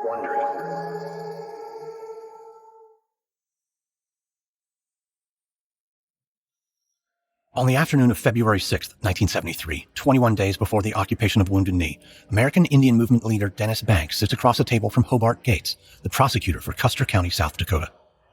Wondery. On the afternoon of February 6, 1973, 21 days before the occupation of Wounded Knee, American Indian Movement leader Dennis Banks sits across a table from Hobart Gates, the prosecutor for Custer County, South Dakota.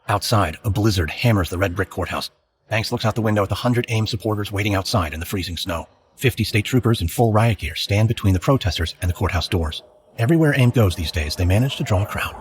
Outside, a blizzard hammers the red brick courthouse. Banks looks out the window at the 100 AIM supporters waiting outside in the freezing snow. 50 state troopers in full riot gear stand between the protesters and the courthouse doors. Everywhere AIM goes these days, they manage to draw a crowd.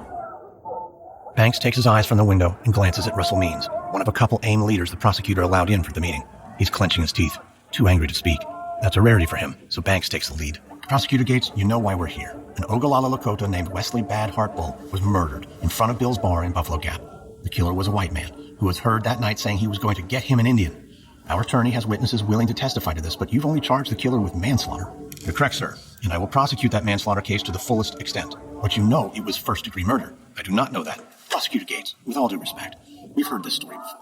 Banks takes his eyes from the window and glances at Russell Means, one of a couple AIM leaders the prosecutor allowed in for the meeting. He's clenching his teeth, too angry to speak. That's a rarity for him, so Banks takes the lead. Prosecutor Gates, you know why we're here. An Oglala Lakota named Wesley Bad Heart Bull was murdered in front of Bill's bar in Buffalo Gap. The killer was a white man who was heard that night saying he was going to get him an Indian. Our attorney has witnesses willing to testify to this, but you've only charged the killer with manslaughter. You're correct, sir, and I will prosecute that manslaughter case to the fullest extent. But you know it was first-degree murder. I do not know that. Prosecutor Gates, with all due respect, we've heard this story before.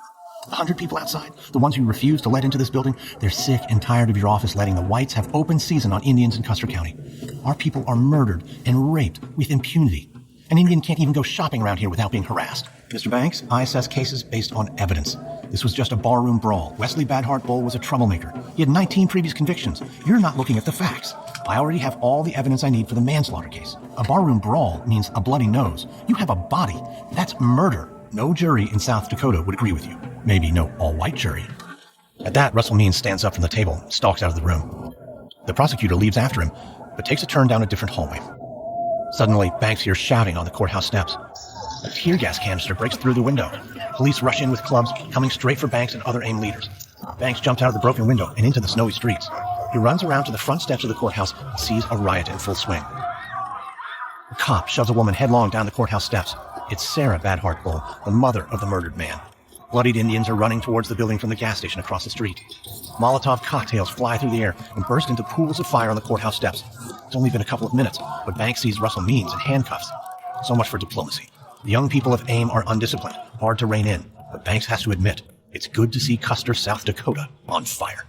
100 people outside, the ones you refuse to let into this building, they're sick and tired of your office letting the whites have open season on Indians in Custer County. Our people are murdered and raped with impunity. An Indian can't even go shopping around here without being harassed. Mr. Banks, I assess cases based on evidence. This was just a barroom brawl. Wesley Bad Heart Bull was a troublemaker. He had 19 previous convictions. You're not looking at the facts. I already have all the evidence I need for the manslaughter case. A barroom brawl means a bloody nose. You have a body. That's murder. No jury in South Dakota would agree with you. Maybe no all-white jury. At that, Russell Means stands up from the table and stalks out of the room. The prosecutor leaves after him, but takes a turn down a different hallway. Suddenly, Banks hears shouting on the courthouse steps. A tear gas canister breaks through the window. Police rush in with clubs, coming straight for Banks and other AIM leaders. Banks jumps out of the broken window and into the snowy streets. He runs around to the front steps of the courthouse and sees a riot in full swing. A cop shoves a woman headlong down the courthouse steps. It's Sarah Bad Heart Bull, the mother of the murdered man. Bloodied Indians are running towards the building from the gas station across the street. Molotov cocktails fly through the air and burst into pools of fire on the courthouse steps. It's only been a couple of minutes, but Banks sees Russell Means in handcuffs. So much for diplomacy. The young people of AIM are undisciplined, hard to rein in, but Banks has to admit, it's good to see Custer, South Dakota on fire.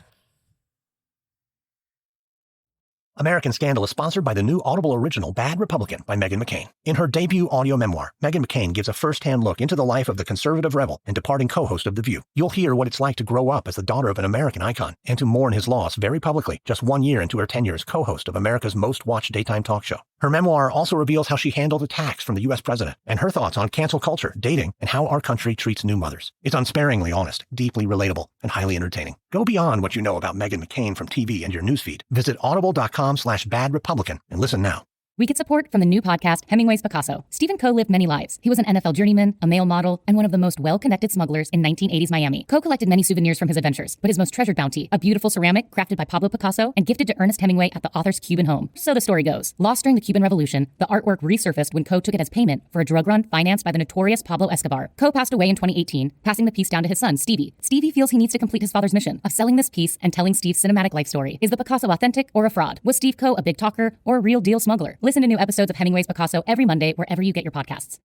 American Scandal is sponsored by the new Audible original Bad Republican by Meghan McCain. In her debut audio memoir, Meghan McCain gives a first-hand look into the life of the conservative rebel and departing co-host of The View. You'll hear what it's like to grow up as the daughter of an American icon and to mourn his loss very publicly just 1 year into her tenure as co-host of America's most-watched daytime talk show. Her memoir also reveals how she handled attacks from the U.S. president and her thoughts on cancel culture, dating, and how our country treats new mothers. It's unsparingly honest, deeply relatable, and highly entertaining. Go beyond what you know about Meghan McCain from TV and your newsfeed. Visit audible.com/Bad Republican and listen now. We get support from the new podcast, Hemingway's Picasso. Stephen Coe lived many lives. He was an NFL journeyman, a male model, and one of the most well-connected smugglers in 1980s Miami. Coe collected many souvenirs from his adventures, but his most treasured bounty, a beautiful ceramic crafted by Pablo Picasso and gifted to Ernest Hemingway at the author's Cuban home. So the story goes. Lost during the Cuban Revolution, the artwork resurfaced when Coe took it as payment for a drug run financed by the notorious Pablo Escobar. Coe passed away in 2018, passing the piece down to his son, Stevie. Stevie feels he needs to complete his father's mission of selling this piece and telling Steve's cinematic life story. Is the Picasso authentic or a fraud? Was Steve Coe a big talker or a real deal smuggler? Listen to new episodes of Hemingway's Picasso every Monday wherever you get your podcasts.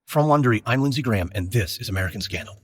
From Wondery, I'm Lindsey Graham, and this is American Scandal.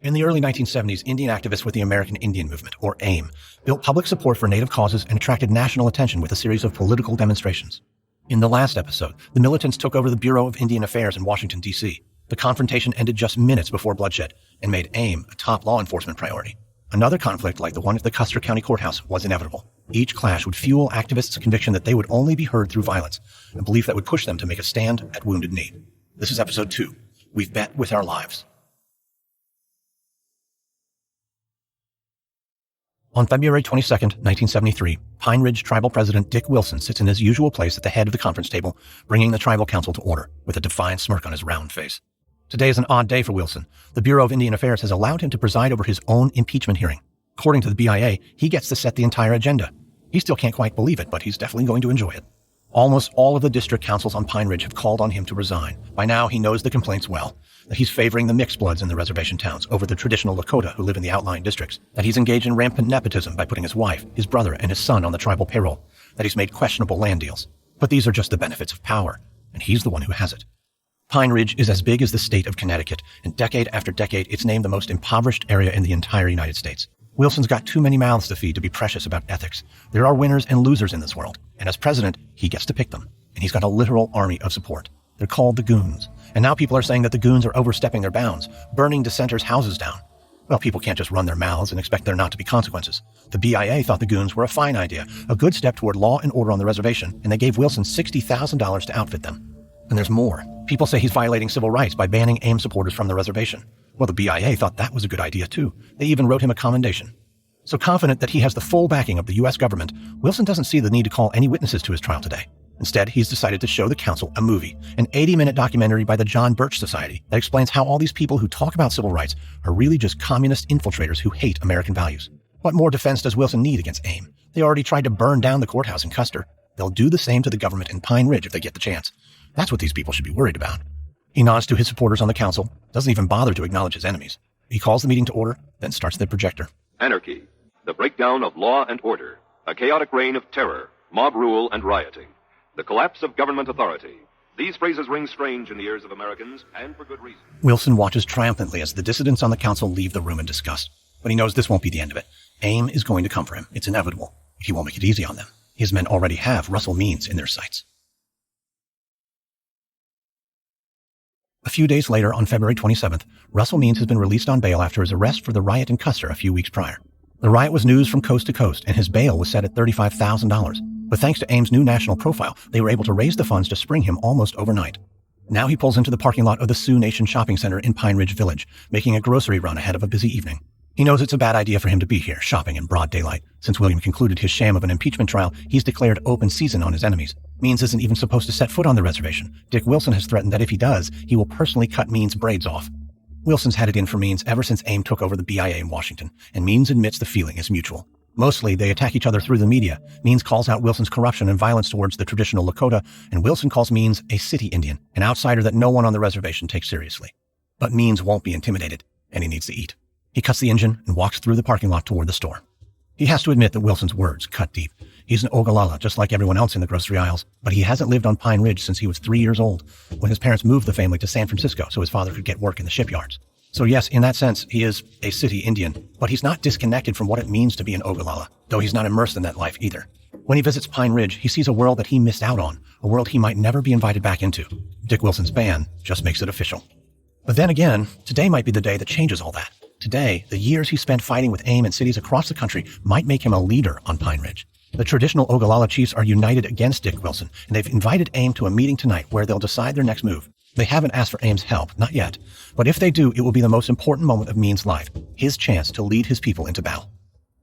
In the early 1970s, Indian activists with the American Indian Movement, or AIM, built public support for Native causes and attracted national attention with a series of political demonstrations. In the last episode, the militants took over the Bureau of Indian Affairs in Washington, D.C. The confrontation ended just minutes before bloodshed and made AIM a top law enforcement priority. Another conflict like the one at the Custer County Courthouse was inevitable. Each clash would fuel activists' conviction that they would only be heard through violence, a belief that would push them to make a stand at Wounded Knee. This is episode 2. We've bet with our lives. On February 22, 1973, Pine Ridge Tribal President Dick Wilson sits in his usual place at the head of the conference table, bringing the tribal council to order, with a defiant smirk on his round face. Today is an odd day for Wilson. The Bureau of Indian Affairs has allowed him to preside over his own impeachment hearing. According to the BIA, he gets to set the entire agenda. He still can't quite believe it, but he's definitely going to enjoy it. Almost all of the district councils on Pine Ridge have called on him to resign. By now, he knows the complaints well, that he's favoring the mixed bloods in the reservation towns over the traditional Lakota who live in the outlying districts, that he's engaged in rampant nepotism by putting his wife, his brother, and his son on the tribal payroll, that he's made questionable land deals. But these are just the benefits of power, and he's the one who has it. Pine Ridge is as big as the state of Connecticut, and decade after decade, it's named the most impoverished area in the entire United States. Wilson's got too many mouths to feed to be precious about ethics. There are winners and losers in this world, and as president, he gets to pick them. And he's got a literal army of support. They're called the goons. And now people are saying that the goons are overstepping their bounds, burning dissenters' houses down. Well, people can't just run their mouths and expect there not to be consequences. The BIA thought the goons were a fine idea, a good step toward law and order on the reservation, and they gave Wilson $60,000 to outfit them. And there's more. People say he's violating civil rights by banning AIM supporters from the reservation. Well, the BIA thought that was a good idea too. They even wrote him a commendation. So confident that he has the full backing of the U.S. government, Wilson doesn't see the need to call any witnesses to his trial today. Instead, he's decided to show the council a movie, an 80-minute documentary by the John Birch Society that explains how all these people who talk about civil rights are really just communist infiltrators who hate American values. What more defense does Wilson need against AIM? They already tried to burn down the courthouse in Custer. They'll do the same to the government in Pine Ridge if they get the chance. That's what these people should be worried about. He nods to his supporters on the council, doesn't even bother to acknowledge his enemies. He calls the meeting to order, then starts the projector. Anarchy, the breakdown of law and order, a chaotic reign of terror, mob rule and rioting, the collapse of government authority. These phrases ring strange in the ears of Americans, and for good reason. Wilson watches triumphantly as the dissidents on the council leave the room in disgust. But he knows this won't be the end of it. AIM is going to come for him. It's inevitable. He won't make it easy on them. His men already have Russell Means in their sights. A few days later, on February 27th, Russell Means has been released on bail after his arrest for the riot in Custer a few weeks prior. The riot was news from coast to coast, and his bail was set at $35,000. But thanks to AIM's new national profile, they were able to raise the funds to spring him almost overnight. Now he pulls into the parking lot of the Sioux Nation Shopping Center in Pine Ridge Village, making a grocery run ahead of a busy evening. He knows it's a bad idea for him to be here, shopping in broad daylight. Since William concluded his sham of an impeachment trial, he's declared open season on his enemies. Means isn't even supposed to set foot on the reservation. Dick Wilson has threatened that if he does, he will personally cut Means' braids off. Wilson's had it in for Means ever since AIM took over the BIA in Washington, and Means admits the feeling is mutual. Mostly, they attack each other through the media. Means calls out Wilson's corruption and violence towards the traditional Lakota, and Wilson calls Means a city Indian, an outsider that no one on the reservation takes seriously. But Means won't be intimidated, and he needs to eat. He cuts the engine and walks through the parking lot toward the store. He has to admit that Wilson's words cut deep. He's an Oglala, just like everyone else in the grocery aisles, but he hasn't lived on Pine Ridge since he was 3 years old, when his parents moved the family to San Francisco so his father could get work in the shipyards. So yes, in that sense, he is a city Indian, but he's not disconnected from what it means to be an Oglala, though he's not immersed in that life either. When he visits Pine Ridge, he sees a world that he missed out on, a world he might never be invited back into. Dick Wilson's ban just makes it official. But then again, today might be the day that changes all that. Today, the years he spent fighting with AIM in cities across the country might make him a leader on Pine Ridge. The traditional Oglala chiefs are united against Dick Wilson, and they've invited AIM to a meeting tonight where they'll decide their next move. They haven't asked for AIM's help, not yet. But if they do, it will be the most important moment of Means' life, his chance to lead his people into battle.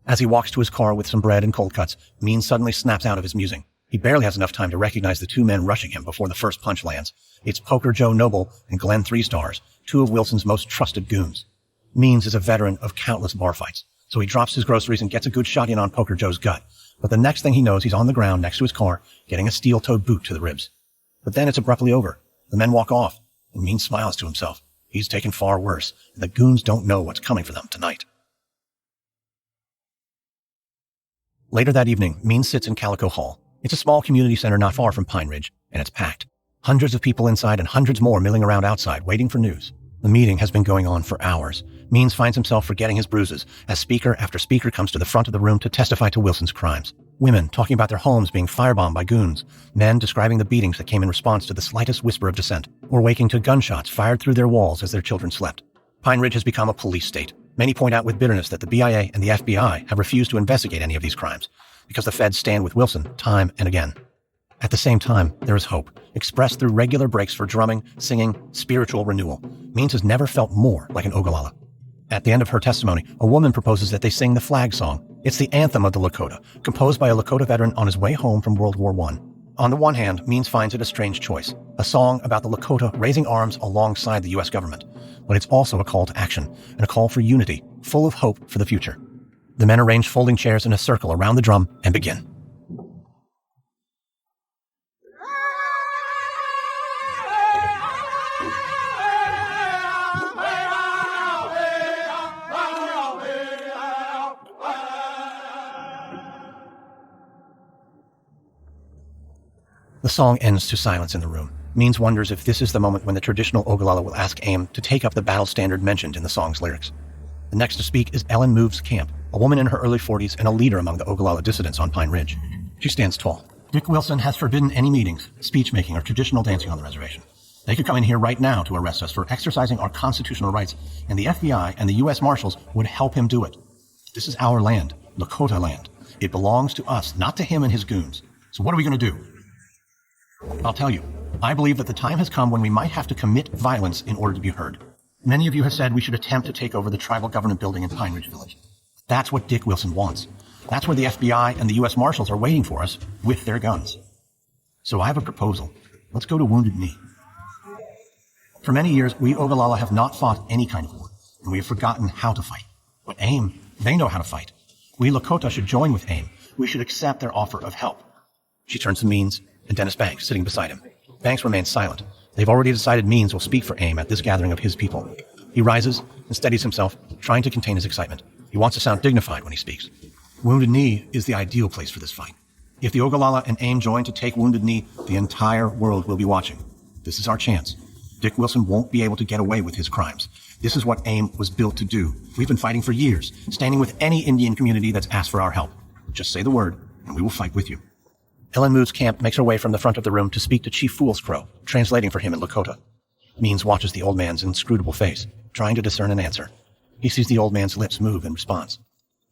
As he walks to his car with some bread and cold cuts, Means suddenly snaps out of his musing. He barely has enough time to recognize the two men rushing him before the first punch lands. It's Poker Joe Noble and Glenn 3 Stars, two of Wilson's most trusted goons. Means is a veteran of countless bar fights, so he drops his groceries and gets a good shot in on Poker Joe's gut. But the next thing he knows, he's on the ground next to his car, getting a steel-toed boot to the ribs. But then it's abruptly over. The men walk off, and Means smiles to himself. He's taken far worse, and the goons don't know what's coming for them tonight. Later that evening, Means sits in Calico Hall. It's a small community center not far from Pine Ridge, and it's packed. Hundreds of people inside and hundreds more milling around outside, waiting for news. The meeting has been going on for hours. Means finds himself forgetting his bruises as speaker after speaker comes to the front of the room to testify to Wilson's crimes. Women talking about their homes being firebombed by goons. Men describing the beatings that came in response to the slightest whisper of dissent, or waking to gunshots fired through their walls as their children slept. Pine Ridge has become a police state. Many point out with bitterness that the BIA and the FBI have refused to investigate any of these crimes, because the feds stand with Wilson time and again. At the same time, there is hope, expressed through regular breaks for drumming, singing, spiritual renewal. Means has never felt more like an Oglala. At the end of her testimony, a woman proposes that they sing the flag song. It's the anthem of the Lakota, composed by a Lakota veteran on his way home from World War I. On the one hand, Means finds it a strange choice, a song about the Lakota raising arms alongside the U.S. government. But it's also a call to action, and a call for unity, full of hope for the future. The men arrange folding chairs in a circle around the drum and begin. The song ends to silence in the room. Means wonders if this is the moment when the traditional Oglala will ask AIM to take up the battle standard mentioned in the song's lyrics. The next to speak is Ellen Moves Camp, a woman in her early 40s and a leader among the Oglala dissidents on Pine Ridge. She stands tall. Dick Wilson has forbidden any meetings, speech-making, or traditional dancing on the reservation. They could come in here right now to arrest us for exercising our constitutional rights, and the FBI and the U.S. Marshals would help him do it. This is our land, Lakota land. It belongs to us, not to him and his goons. So what are we going to do? I'll tell you. I believe that the time has come when we might have to commit violence in order to be heard. Many of you have said we should attempt to take over the tribal government building in Pine Ridge Village. That's what Dick Wilson wants. That's where the FBI and the U.S. Marshals are waiting for us with their guns. So I have a proposal. Let's go to Wounded Knee. For many years, we Oglala have not fought any kind of war, and we have forgotten how to fight. But AIM, they know how to fight. We Lakota should join with AIM. We should accept their offer of help. She turns to Means and Dennis Banks sitting beside him. Banks remains silent. They've already decided Means will speak for AIM at this gathering of his people. He rises and steadies himself, trying to contain his excitement. He wants to sound dignified when he speaks. Wounded Knee is the ideal place for this fight. If the Oglala and AIM join to take Wounded Knee, the entire world will be watching. This is our chance. Dick Wilson won't be able to get away with his crimes. This is what AIM was built to do. We've been fighting for years, standing with any Indian community that's asked for our help. Just say the word, and we will fight with you. Ellen Moves Camp makes her way from the front of the room to speak to Chief Fool's Crow, translating for him in Lakota. Means watches the old man's inscrutable face, trying to discern an answer. He sees the old man's lips move in response.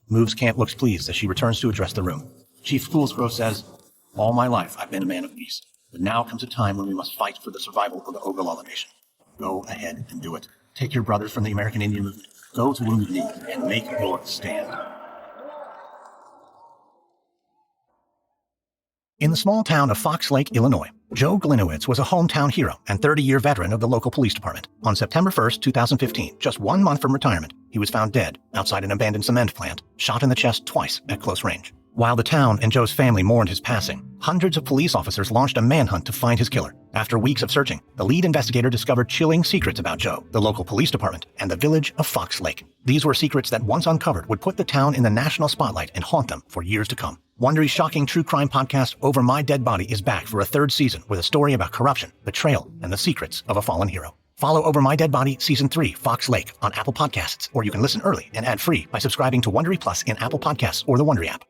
Moves Camp looks pleased as she returns to address the room. Chief Fool's Crow says, "All my life I've been a man of peace, but now comes a time when we must fight for the survival of the Oglala Nation. Go ahead and do it. Take your brothers from the American Indian movement, go to Wounded Knee, and make your stand." In the small town of Fox Lake, Illinois, Joe Glennowitz was a hometown hero and 30-year veteran of the local police department. On September 1st, 2015, just 1 month from retirement, he was found dead outside an abandoned cement plant, shot in the chest twice at close range. While the town and Joe's family mourned his passing, hundreds of police officers launched a manhunt to find his killer. After weeks of searching, the lead investigator discovered chilling secrets about Joe, the local police department, and the village of Fox Lake. These were secrets that, once uncovered, would put the town in the national spotlight and haunt them for years to come. Wondery's shocking true crime podcast, Over My Dead Body, is back for a 3rd season with a story about corruption, betrayal, and the secrets of a fallen hero. Follow Over My Dead Body Season 3, Fox Lake, on Apple Podcasts, or you can listen early and ad-free by subscribing to Wondery Plus in Apple Podcasts or the Wondery app.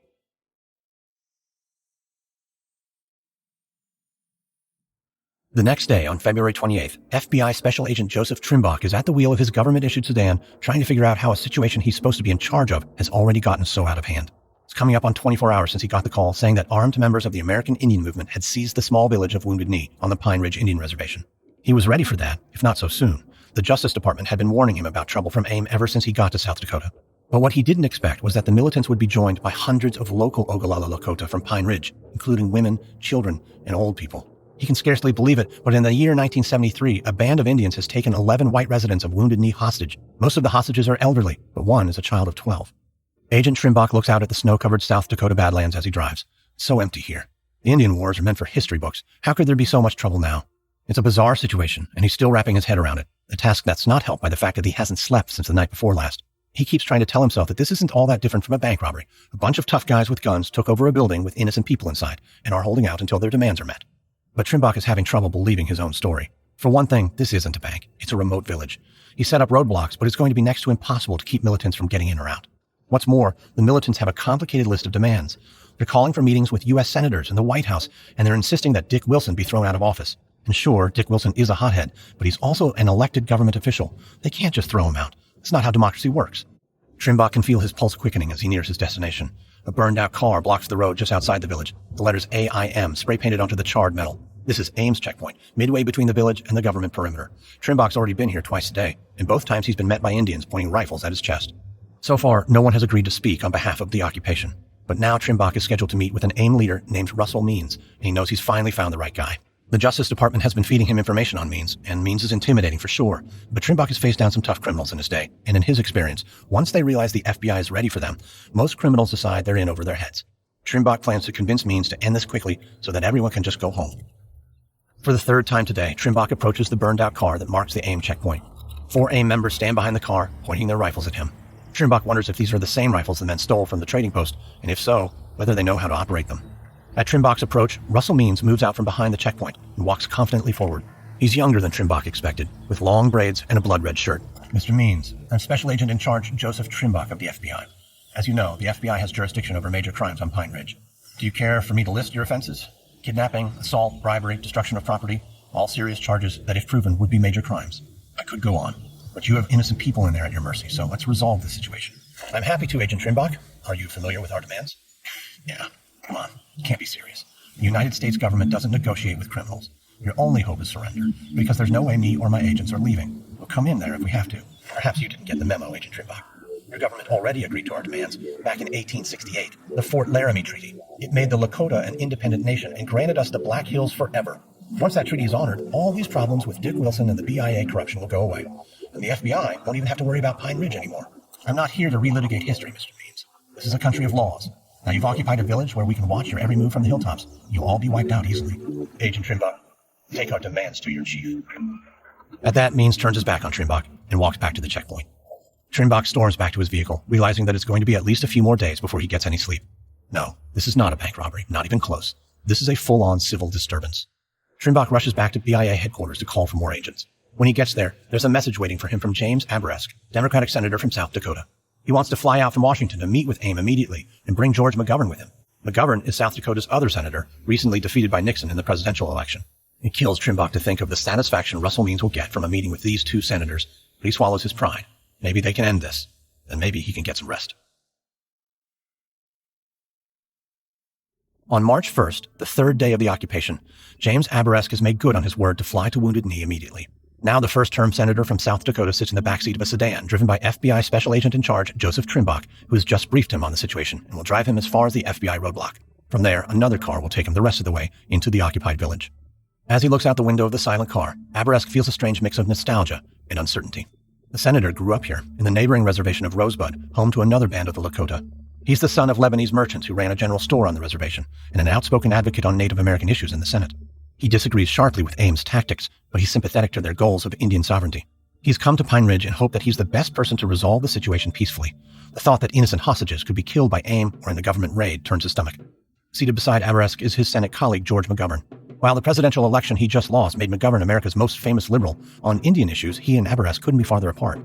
The next day, on February 28th, FBI Special Agent Joseph Trimbach is at the wheel of his government-issued sedan, trying to figure out how a situation he's supposed to be in charge of has already gotten so out of hand. It's coming up on 24 hours since he got the call saying that armed members of the American Indian movement had seized the small village of Wounded Knee on the Pine Ridge Indian Reservation. He was ready for that, if not so soon. The Justice Department had been warning him about trouble from AIM ever since he got to South Dakota. But what he didn't expect was that the militants would be joined by hundreds of local Oglala Lakota from Pine Ridge, including women, children, and old people. He can scarcely believe it, but in the year 1973, a band of Indians has taken 11 white residents of Wounded Knee hostage. Most of the hostages are elderly, but one is a child of 12. Agent Trimbach looks out at the snow-covered South Dakota Badlands as he drives. It's so empty here. The Indian Wars are meant for history books. How could there be so much trouble now? It's a bizarre situation, and he's still wrapping his head around it, a task that's not helped by the fact that he hasn't slept since the night before last. He keeps trying to tell himself that this isn't all that different from a bank robbery. A bunch of tough guys with guns took over a building with innocent people inside and are holding out until their demands are met. But Trimbach is having trouble believing his own story. For one thing, this isn't a bank. It's a remote village. He set up roadblocks, but it's going to be next to impossible to keep militants from getting in or out. What's more, the militants have a complicated list of demands. They're calling for meetings with U.S. senators and the White House, and they're insisting that Dick Wilson be thrown out of office. And sure, Dick Wilson is a hothead, but he's also an elected government official. They can't just throw him out. That's not how democracy works. Trimbach can feel his pulse quickening as he nears his destination. A burned-out car blocks the road just outside the village. The letters AIM spray-painted onto the charred metal. This is AIM's checkpoint, midway between the village and the government perimeter. Trimbach's already been here twice a day, and both times he's been met by Indians pointing rifles at his chest. So far, no one has agreed to speak on behalf of the occupation. But now Trimbach is scheduled to meet with an AIM leader named Russell Means, and he knows he's finally found the right guy. The Justice Department has been feeding him information on Means, and Means is intimidating for sure. But Trimbach has faced down some tough criminals in his day, and in his experience, once they realize the FBI is ready for them, most criminals decide they're in over their heads. Trimbach plans to convince Means to end this quickly so that everyone can just go home. For the 3rd time today, Trimbach approaches the burned-out car that marks the AIM checkpoint. 4 AIM members stand behind the car, pointing their rifles at him. Trimbach wonders if these are the same rifles the men stole from the trading post, and if so, whether they know how to operate them. At Trimbach's approach, Russell Means moves out from behind the checkpoint and walks confidently forward. He's younger than Trimbach expected, with long braids and a blood-red shirt. Mr. Means, I'm Special Agent in Charge Joseph Trimbach of the FBI. As you know, the FBI has jurisdiction over major crimes on Pine Ridge. Do you care for me to list your offenses? Kidnapping, assault, bribery, destruction of property, all serious charges that, if proven, would be major crimes. I could go on, but you have innocent people in there at your mercy, so let's resolve the situation. I'm happy to, Agent Trimbach. Are you familiar with our demands? Yeah, come on, you can't be serious. The United States government doesn't negotiate with criminals. Your only hope is surrender, because there's no way me or my agents are leaving. We'll come in there if we have to. Perhaps you didn't get the memo, Agent Trimbach. Your government already agreed to our demands back in 1868, the Fort Laramie Treaty. It made the Lakota an independent nation and granted us the Black Hills forever. Once that treaty is honored, all these problems with Dick Wilson and the BIA corruption will go away, and the FBI won't even have to worry about Pine Ridge anymore. I'm not here to relitigate history, Mr. Means. This is a country of laws. Now you've occupied a village where we can watch your every move from the hilltops. You'll all be wiped out easily. Agent Trimbach, take our demands to your chief. At that, Means turns his back on Trimbach and walks back to the checkpoint. Trimbach storms back to his vehicle, realizing that it's going to be at least a few more days before he gets any sleep. No, this is not a bank robbery, not even close. This is a full-on civil disturbance. Trimbach rushes back to BIA headquarters to call for more agents. When he gets there, there's a message waiting for him from James Aberesk, Democratic Senator from South Dakota. He wants to fly out from Washington to meet with AIM immediately and bring George McGovern with him. McGovern is South Dakota's other senator, recently defeated by Nixon in the presidential election. It kills Trimbach to think of the satisfaction Russell Means will get from a meeting with these two senators, but he swallows his pride. Maybe they can end this, and maybe he can get some rest. On March 1st, the third day of the occupation, James Aberesk has made good on his word to fly to Wounded Knee immediately. Now the first-term senator from South Dakota sits in the backseat of a sedan driven by FBI Special Agent in Charge Joseph Trimbach, who has just briefed him on the situation and will drive him as far as the FBI roadblock. From there, another car will take him the rest of the way into the occupied village. As he looks out the window of the silent car, Aberesk feels a strange mix of nostalgia and uncertainty. The senator grew up here, in the neighboring reservation of Rosebud, home to another band of the Lakota. He's the son of Lebanese merchants who ran a general store on the reservation, and an outspoken advocate on Native American issues in the Senate. He disagrees sharply with AIM's tactics, but he's sympathetic to their goals of Indian sovereignty. He's come to Pine Ridge in hope that he's the best person to resolve the situation peacefully. The thought that innocent hostages could be killed by AIM or in the government raid turns his stomach. Seated beside Aberesk is his Senate colleague George McGovern. While the presidential election he just lost made McGovern America's most famous liberal, on Indian issues he and Aberesk couldn't be farther apart.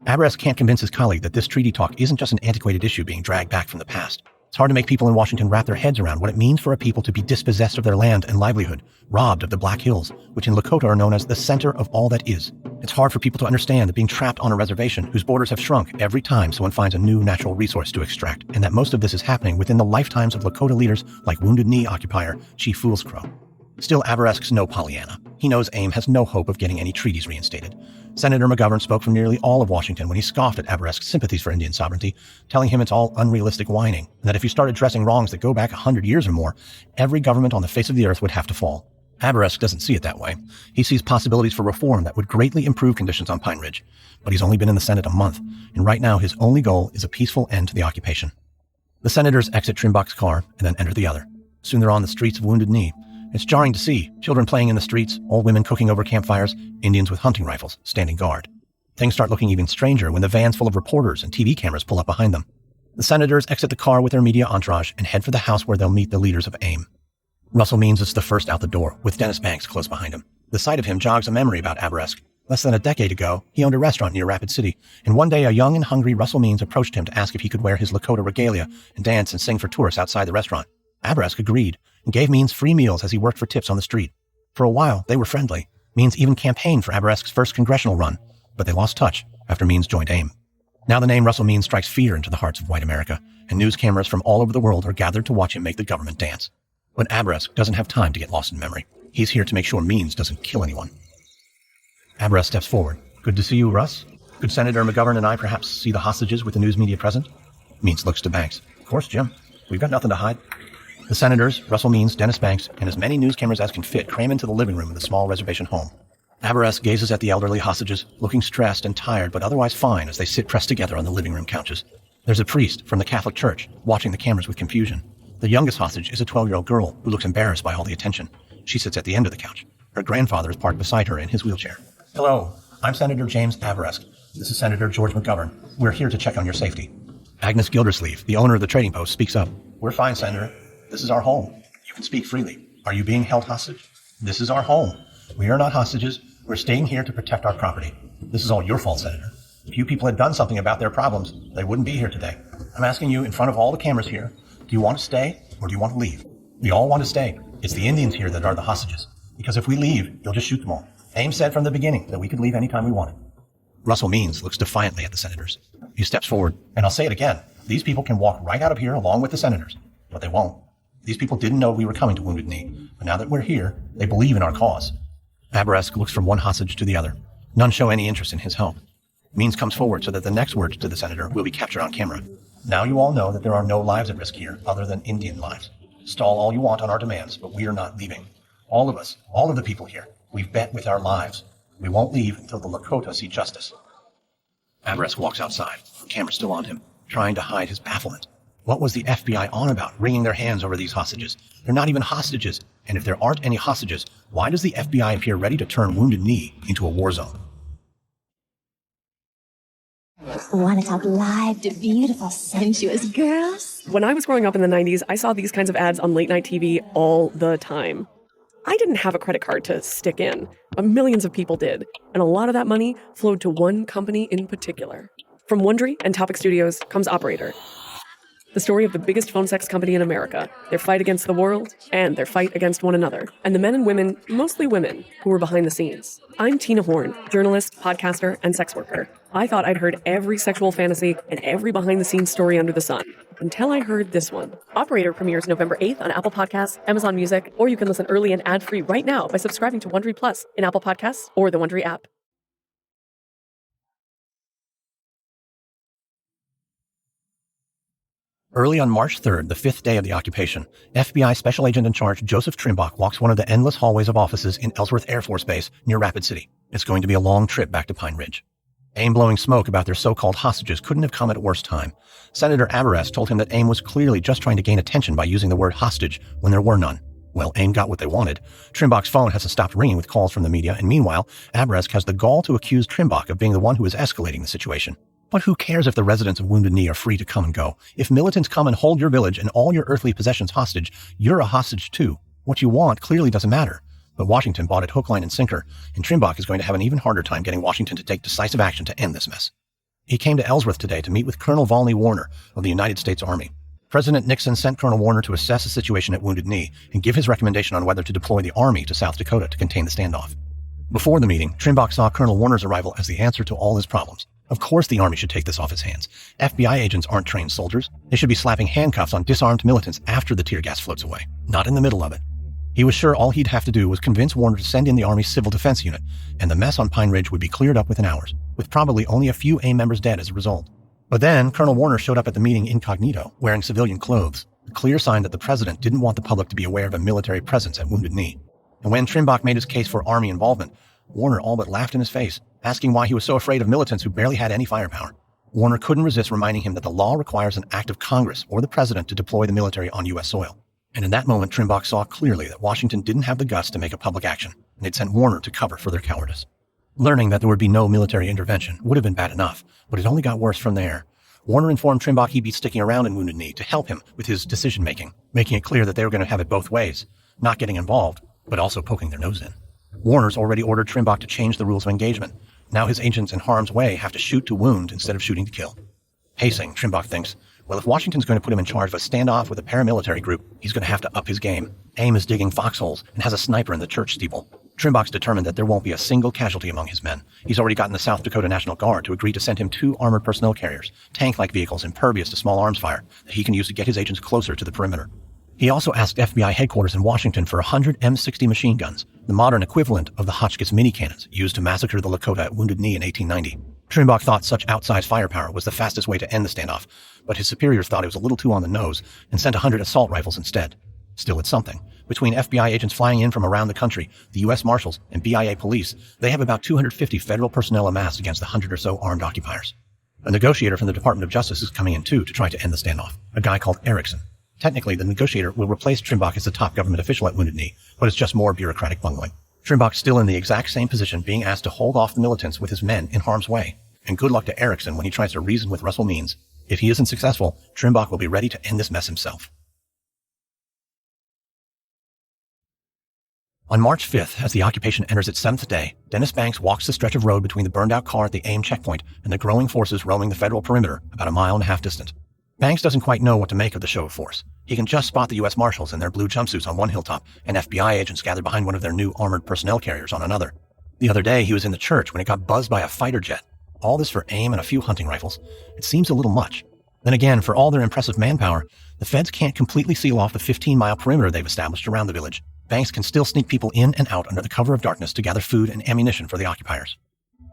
Aberesk can't convince his colleague that this treaty talk isn't just an antiquated issue being dragged back from the past. It's hard to make people in Washington wrap their heads around what it means for a people to be dispossessed of their land and livelihood, robbed of the Black Hills, which in Lakota are known as the center of all that is. It's hard for people to understand that being trapped on a reservation whose borders have shrunk every time someone finds a new natural resource to extract, and that most of this is happening within the lifetimes of Lakota leaders like Wounded Knee occupier Chief Foolscrow. Still, Aberesk's no Pollyanna. He knows AIM has no hope of getting any treaties reinstated. Senator McGovern spoke for nearly all of Washington when he scoffed at Aberesk's sympathies for Indian sovereignty, telling him it's all unrealistic whining, and that if you started addressing wrongs that go back 100 years or more, every government on the face of the earth would have to fall. Aberesk doesn't see it that way. He sees possibilities for reform that would greatly improve conditions on Pine Ridge, but he's only been in the Senate a month, and right now his only goal is a peaceful end to the occupation. The senators exit Trimbach's car and then enter the other. Soon they're on the streets of Wounded Knee. It's jarring to see children playing in the streets, old women cooking over campfires, Indians with hunting rifles standing guard. Things start looking even stranger when the vans full of reporters and TV cameras pull up behind them. The senators exit the car with their media entourage and head for the house where they'll meet the leaders of AIM. Russell Means is the first out the door, with Dennis Banks close behind him. The sight of him jogs a memory about Aberesk. Less than a decade ago, he owned a restaurant near Rapid City, and one day a young and hungry Russell Means approached him to ask if he could wear his Lakota regalia and dance and sing for tourists outside the restaurant. Aberesk agreed, and gave Means free meals as he worked for tips on the street. For a while, they were friendly. Means even campaigned for Aberesk's first congressional run, but they lost touch after Means joined AIM. Now the name Russell Means strikes fear into the hearts of white America, and news cameras from all over the world are gathered to watch him make the government dance. But Aberesk doesn't have time to get lost in memory. He's here to make sure Means doesn't kill anyone. Aberesk steps forward. Good to see you, Russ. Could Senator McGovern and I perhaps see the hostages with the news media present? Means looks to Banks. Of course, Jim. We've got nothing to hide. The senators, Russell Means, Dennis Banks, and as many news cameras as can fit cram into the living room of the small reservation home. Aberesk gazes at the elderly hostages, looking stressed and tired but otherwise fine as they sit pressed together on the living room couches. There's a priest from the Catholic Church watching the cameras with confusion. The youngest hostage is a 12-year-old girl who looks embarrassed by all the attention. She sits at the end of the couch. Her grandfather is parked beside her in his wheelchair. Hello, I'm Senator James Aberesk. This is Senator George McGovern. We're here to check on your safety. Agnes Gildersleeve, the owner of the trading post, speaks up. We're fine, Senator. This is our home. You can speak freely. Are you being held hostage? This is our home. We are not hostages. We're staying here to protect our property. This is all your fault, Senator. If you people had done something about their problems, they wouldn't be here today. I'm asking you in front of all the cameras here, do you want to stay or do you want to leave? We all want to stay. It's the Indians here that are the hostages. Because if we leave, you'll just shoot them all. Ames said from the beginning that we could leave anytime we wanted. Russell Means looks defiantly at the senators. He steps forward, and I'll say it again. These people can walk right out of here along with the senators, but they won't. These people didn't know we were coming to Wounded Knee, but now that we're here, they believe in our cause. Aberesk looks from one hostage to the other. None show any interest in his help. Means comes forward so that the next words to the senator will be captured on camera. Now you all know that there are no lives at risk here other than Indian lives. Stall all you want on our demands, but we are not leaving. All of us, all of the people here, we've bet with our lives. We won't leave until the Lakota see justice. Aberesk walks outside, the camera still on him, trying to hide his bafflement. What was the FBI on about, wringing their hands over these hostages? They're not even hostages, and if there aren't any hostages, why does the FBI appear ready to turn Wounded Knee into a war zone? Want to talk live to beautiful, sensuous girls? When I was growing up in the 90s, I saw these kinds of ads on late night TV all the time. I didn't have a credit card to stick in, but millions of people did, and a lot of that money flowed to one company in particular. From Wondery and Topic Studios comes Operator, the story of the biggest phone sex company in America, their fight against the world, and their fight against one another, and the men and women, mostly women, who were behind the scenes. I'm Tina Horn, journalist, podcaster, and sex worker. I thought I'd heard every sexual fantasy and every behind-the-scenes story under the sun, until I heard this one. Operator premieres November 8th on Apple Podcasts, Amazon Music, or you can listen early and ad-free right now by subscribing to Wondery Plus in Apple Podcasts or the Wondery app. Early on March 3rd, the 5th day of the occupation, FBI Special Agent in Charge Joseph Trimbach walks one of the endless hallways of offices in Ellsworth Air Force Base near Rapid City. It's going to be a long trip back to Pine Ridge. AIM blowing smoke about their so-called hostages couldn't have come at a worse time. Senator Aberesk told him that AIM was clearly just trying to gain attention by using the word hostage when there were none. Well, AIM got what they wanted. Trimbach's phone hasn't stopped ringing with calls from the media, and meanwhile, Aberesk has the gall to accuse Trimbach of being the one who is escalating the situation. But who cares if the residents of Wounded Knee are free to come and go? If militants come and hold your village and all your earthly possessions hostage, you're a hostage too. What you want clearly doesn't matter. But Washington bought it hook, line, and sinker, and Trimbach is going to have an even harder time getting Washington to take decisive action to end this mess. He came to Ellsworth today to meet with Colonel Volney Warner of the United States Army. President Nixon sent Colonel Warner to assess the situation at Wounded Knee and give his recommendation on whether to deploy the Army to South Dakota to contain the standoff. Before the meeting, Trimbach saw Colonel Warner's arrival as the answer to all his problems. Of course the Army should take this off his hands. FBI agents aren't trained soldiers. They should be slapping handcuffs on disarmed militants after the tear gas floats away, not in the middle of it. He was sure all he'd have to do was convince Warner to send in the Army's Civil Defense Unit, and the mess on Pine Ridge would be cleared up within hours, with probably only a few AIM members dead as a result. But then, Colonel Warner showed up at the meeting incognito, wearing civilian clothes, a clear sign that the president didn't want the public to be aware of a military presence at Wounded Knee. And when Trimbach made his case for Army involvement, Warner all but laughed in his face, asking why he was so afraid of militants who barely had any firepower. Warner couldn't resist reminding him that the law requires an act of Congress or the president to deploy the military on U.S. soil. And in that moment, Trimbach saw clearly that Washington didn't have the guts to make a public action, and they'd sent Warner to cover for their cowardice. Learning that there would be no military intervention would have been bad enough, but it only got worse from there. Warner informed Trimbach he'd be sticking around in Wounded Knee to help him with his decision-making, making it clear that they were going to have it both ways, not getting involved, but also poking their nose in. Warner's already ordered Trimbach to change the rules of engagement. Now his agents in harm's way have to shoot to wound instead of shooting to kill. Pacing, Trimbach thinks, well, if Washington's going to put him in charge of a standoff with a paramilitary group, he's going to have to up his game. AIM is digging foxholes and has a sniper in the church steeple. Trimbach's determined that there won't be a single casualty among his men. He's already gotten the South Dakota National Guard to agree to send him 2 armored personnel carriers, tank-like vehicles impervious to small arms fire, that he can use to get his agents closer to the perimeter. He also asked FBI headquarters in Washington for 100 M60 machine guns, the modern equivalent of the Hotchkiss mini cannons used to massacre the Lakota at Wounded Knee in 1890. Trimbach thought such outsized firepower was the fastest way to end the standoff, but his superiors thought it was a little too on the nose and sent 100 assault rifles instead. Still, it's something. Between FBI agents flying in from around the country, the U.S. Marshals, and BIA police, they have about 250 federal personnel amassed against the 100 or so armed occupiers. A negotiator from the Department of Justice is coming in too to try to end the standoff, a guy called Erickson. Technically, the negotiator will replace Trimbach as the top government official at Wounded Knee, but it's just more bureaucratic bungling. Trimbach's still in the exact same position, being asked to hold off the militants with his men in harm's way. And good luck to Erickson when he tries to reason with Russell Means. If he isn't successful, Trimbach will be ready to end this mess himself. On March 5th, as the occupation enters its 7th day, Dennis Banks walks the stretch of road between the burned-out car at the AIM checkpoint and the growing forces roaming the federal perimeter about a mile and a half distant. Banks doesn't quite know what to make of the show of force. He can just spot the U.S. Marshals in their blue jumpsuits on one hilltop and FBI agents gathered behind one of their new armored personnel carriers on another. The other day, he was in the church when it got buzzed by a fighter jet. All this for AIM and a few hunting rifles. It seems a little much. Then again, for all their impressive manpower, the feds can't completely seal off the 15-mile perimeter they've established around the village. Banks can still sneak people in and out under the cover of darkness to gather food and ammunition for the occupiers.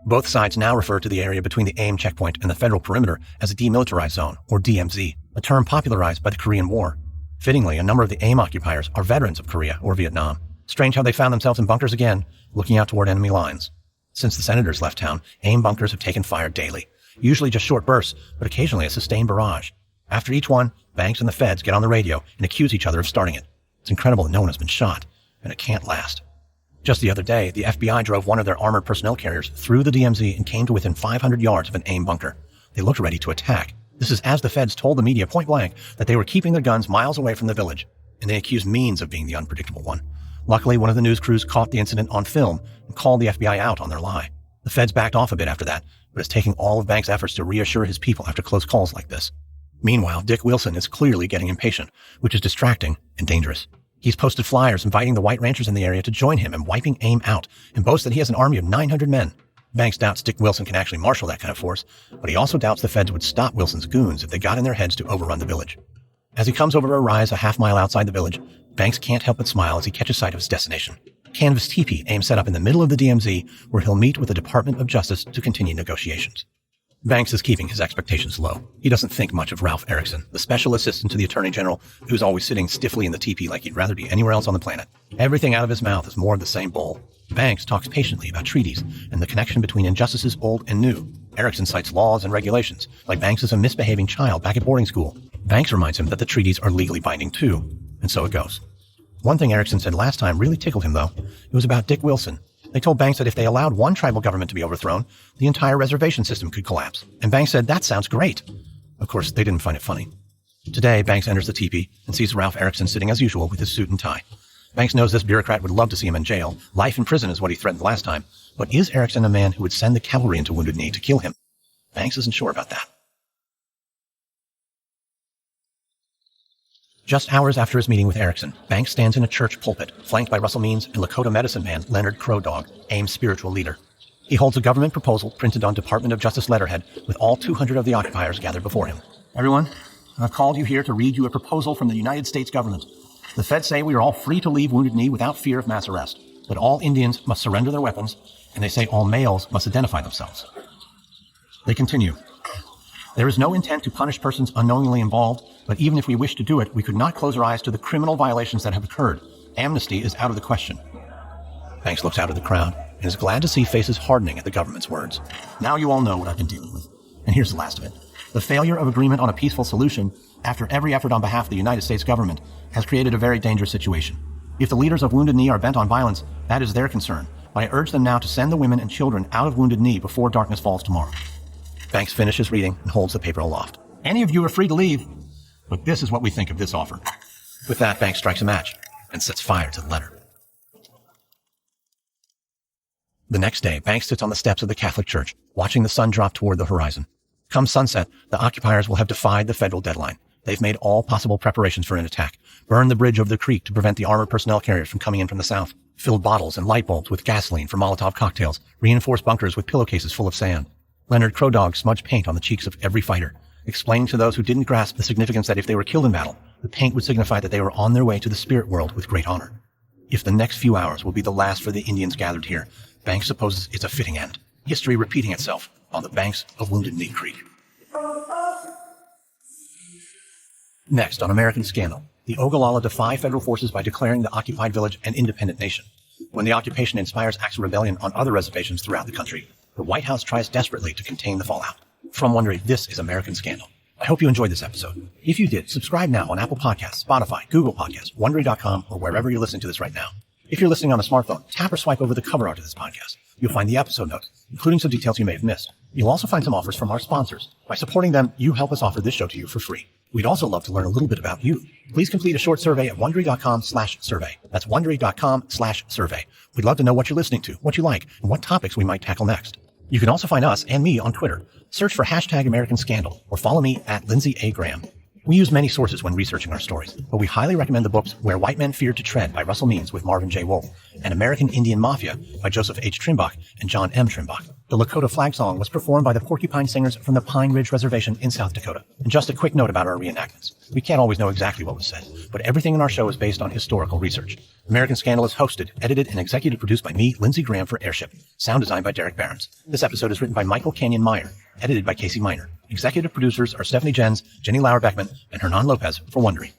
Both sides now refer to the area between the AIM checkpoint and the federal perimeter as a demilitarized zone, or DMZ, a term popularized by the Korean War. Fittingly, a number of the AIM occupiers are veterans of Korea or Vietnam. Strange how they found themselves in bunkers again, looking out toward enemy lines. Since the senators left town, AIM bunkers have taken fire daily, usually just short bursts, but occasionally a sustained barrage. After each one, Banks and the feds get on the radio and accuse each other of starting it. It's incredible that no one has been shot, and it can't last. Just the other day, the FBI drove one of their armored personnel carriers through the DMZ and came to within 500 yards of an AIM bunker. They looked ready to attack. This is as the feds told the media point blank that they were keeping their guns miles away from the village, and they accused Means of being the unpredictable one. Luckily, one of the news crews caught the incident on film and called the FBI out on their lie. The feds backed off a bit after that, but it's taking all of Banks' efforts to reassure his people after close calls like this. Meanwhile, Dick Wilson is clearly getting impatient, which is distracting and dangerous. He's posted flyers inviting the white ranchers in the area to join him in wiping AIM out and boasts that he has an army of 900 men. Banks doubts Dick Wilson can actually marshal that kind of force, but he also doubts the feds would stop Wilson's goons if they got in their heads to overrun the village. As he comes over a rise a half-mile outside the village, Banks can't help but smile as he catches sight of his destination. Canvas teepee AIM set up in the middle of the DMZ where he'll meet with the Department of Justice to continue negotiations. Banks is keeping his expectations low. He doesn't think much of Ralph Erickson, the special assistant to the Attorney General, who's always sitting stiffly in the teepee like he'd rather be anywhere else on the planet. Everything out of his mouth is more of the same bowl. Banks talks patiently about treaties and the connection between injustices old and new. Erickson cites laws and regulations, like Banks is a misbehaving child back at boarding school. Banks reminds him that the treaties are legally binding too, and so it goes. One thing Erickson said last time really tickled him, though. It was about Dick Wilson. They told Banks that if they allowed one tribal government to be overthrown, the entire reservation system could collapse. And Banks said, that sounds great. Of course, they didn't find it funny. Today, Banks enters the teepee and sees Ralph Erickson sitting as usual with his suit and tie. Banks knows this bureaucrat would love to see him in jail. Life in prison is what he threatened last time. But is Erickson a man who would send the cavalry into Wounded Knee to kill him? Banks isn't sure about that. Just hours after his meeting with Erickson, Banks stands in a church pulpit, flanked by Russell Means and Lakota medicine man Leonard Crow Dog, AIM's spiritual leader. He holds a government proposal printed on Department of Justice letterhead with all 200 of the occupiers gathered before him. Everyone, I've called you here to read you a proposal from the United States government. The feds say we are all free to leave Wounded Knee without fear of mass arrest, but all Indians must surrender their weapons, and they say all males must identify themselves. They continue. There is no intent to punish persons unknowingly involved, but even if we wish to do it, we could not close our eyes to the criminal violations that have occurred. Amnesty is out of the question. Banks looks out at the crowd and is glad to see faces hardening at the government's words. Now you all know what I've been dealing with. And here's the last of it. The failure of agreement on a peaceful solution, after every effort on behalf of the United States government, has created a very dangerous situation. If the leaders of Wounded Knee are bent on violence, that is their concern, but I urge them now to send the women and children out of Wounded Knee before darkness falls tomorrow. Banks finishes reading and holds the paper aloft. Any of you are free to leave, but this is what we think of this offer. With that, Banks strikes a match and sets fire to the letter. The next day, Banks sits on the steps of the Catholic Church, watching the sun drop toward the horizon. Come sunset, the occupiers will have defied the federal deadline. They've made all possible preparations for an attack, burned the bridge over the creek to prevent the armored personnel carriers from coming in from the south, filled bottles and light bulbs with gasoline for Molotov cocktails, reinforced bunkers with pillowcases full of sand. Leonard Crow Dog smudged paint on the cheeks of every fighter, explaining to those who didn't grasp the significance that if they were killed in battle, the paint would signify that they were on their way to the spirit world with great honor. If the next few hours will be the last for the Indians gathered here, Banks supposes it's a fitting end, history repeating itself on the banks of Wounded Knee Creek. Next, on American Scandal, the Oglala defy federal forces by declaring the occupied village an independent nation. When the occupation inspires acts of rebellion on other reservations throughout the country, the White House tries desperately to contain the fallout. From Wondery, this is American Scandal. I hope you enjoyed this episode. If you did, subscribe now on Apple Podcasts, Spotify, Google Podcasts, Wondery.com, or wherever you're listening to this right now. If you're listening on a smartphone, tap or swipe over the cover art of this podcast. You'll find the episode notes, including some details you may have missed. You'll also find some offers from our sponsors. By supporting them, you help us offer this show to you for free. We'd also love to learn a little bit about you. Please complete a short survey at Wondery.com/survey. That's Wondery.com/survey. We'd love to know what you're listening to, what you like, and what topics we might tackle next. You can also find us and me on Twitter. Search for #AmericanScandal or follow me at Lindsay A. Graham. We use many sources when researching our stories, but we highly recommend the books Where White Men Feared to Tread by Russell Means with Marvin J. Wolfe and American Indian Mafia by Joseph H. Trimbach and John M. Trimbach. The Lakota flag song was performed by the Porcupine Singers from the Pine Ridge Reservation in South Dakota. And just a quick note about our reenactments. We can't always know exactly what was said, but everything in our show is based on historical research. American Scandal is hosted, edited, and executive produced by me, Lindsay Graham, for Airship. Sound designed by Derek Barons. This episode is written by Michael Canyon Meyer, edited by Casey Miner. Executive producers are Stephanie Jens, Jenny Lauer Beckman, and Hernan Lopez for Wondery.